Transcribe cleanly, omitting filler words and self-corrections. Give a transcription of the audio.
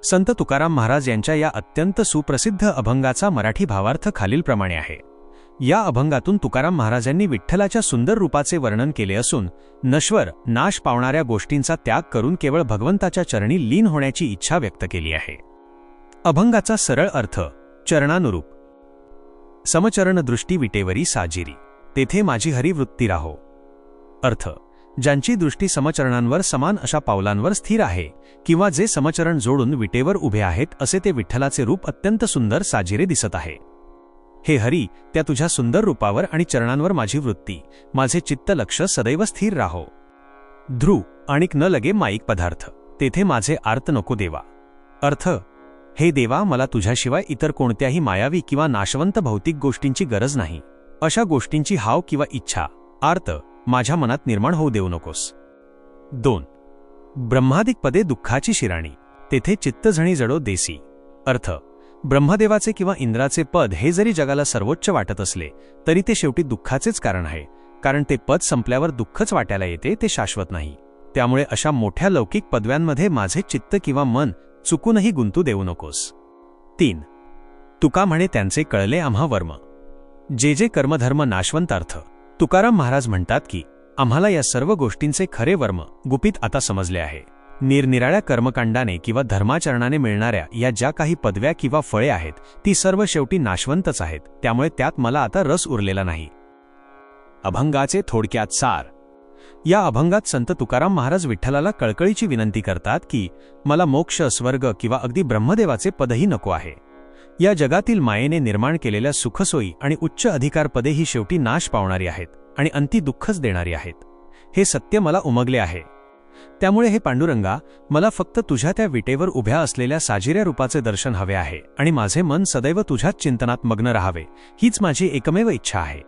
संत तुकाराम महाराज यांच्या या अत्यंत सुप्रसिद्ध अभंगाचा मराठी भावार्थ खालीलप्रमाणे आहे। या अभंगातून तुकाराम महाराजांनी विठ्ठलाच्या सुंदर रूपाचे वर्णन केले असून नश्वर नाश पावणाऱ्या गोष्टींचा त्याग करून केवळ भगवंताच्या चरणी लीन होण्याची इच्छा व्यक्त केली आहे। अभंगाचा सरळ अर्थ चरणानुरूप। समचरण दृष्टी विटेवरी साजिरी, तेथे माझी हरिवृत्ती राहो। अर्थ, ज्यांची दृष्टी समचरणांवर समान अशा पावलांवर स्थिर आहे किंवा जे समचरण जोडून विटेवर उभे आहेत असे ते विठ्ठलाचे रूप अत्यंत सुंदर साजिरे दिसत आहे। हे हरी, त्या तुझ्या सुंदर रूपावर आणि चरणांवर माझी वृत्ती, माझे चित्त लक्ष सदैव स्थिर राहो। ध्रुव आणिक न लगे माईक पदार्थ, तेथे माझे आर्त नको देवा। अर्थ, हे देवा, मला तुझ्याशिवाय इतर कोणत्याही मायावी किंवा नाशवंत भौतिक गोष्टींची गरज नाही। अशा गोष्टींची हाव किंवा इच्छा आर्त माझ्या मनात निर्माण होऊ देऊ नकोस। 2. ब्रह्मादिक पदे दुःखाची शिराणी, तेथे चित्तझणी जडो देसी। अर्थ, ब्रह्मदेवाचे किंवा इंद्राचे पद हे जरी जगाला सर्वोच्च वाटत असले तरी ते शेवटी दुःखाचेच कारण आहे, कारण ते पद संपल्यावर दुःखच वाट्याला येते, ते शाश्वत नाही। त्यामुळे अशा मोठ्या लौकिक पदव्यांमध्ये माझे चित्त किंवा मन चुकूनही गुंतू देऊ नकोस। 3. तुका म्हणे त्यांचे कळले आम्हा वर्म, जे जे कर्मधर्म नाशवंत। अर्थ, तुकाराम महाराज म्हणतात की आम्हाला या सर्व गोष्टींचे खरे वर्म गुपित आता समजले आहे। निरनिराळ्या कर्मकांडाने किंवा धर्माचरणाने मिळणाऱ्या या ज्या काही पदव्या किंवा फळे आहेत ती सर्व शेवटी नाशवंतच आहेत, त्यामुळे त्यात मला आता रस उरलेला नाही। अभंगाचे थोडक्यात सार। या अभंगात संत तुकाराम महाराज विठ्ठलाला कळकळीची विनंती करतात की मला मोक्ष, स्वर्ग किंवा अगदी ब्रह्मदेवाचे पदही नको आहे। या जगातील मायेने निर्माण केलेल्या सुखसोयी आणि उच्च अधिकारपदे ही शेवटी नाश पावणारी आहेत आणि अंती दुःखच देणारी आहेत। हे सत्य मला उमगले आहे। त्यामुळे हे पांडुरंगा, मला फक्त तुझ्या त्या विटेवर उभ्या असलेल्या साजिऱ्या रूपाचे दर्शन हवे आहे आणि माझे मन सदैव तुझ्याच चिंतनात मग्न राहावे, हीच माझी एकमेव इच्छा आहे।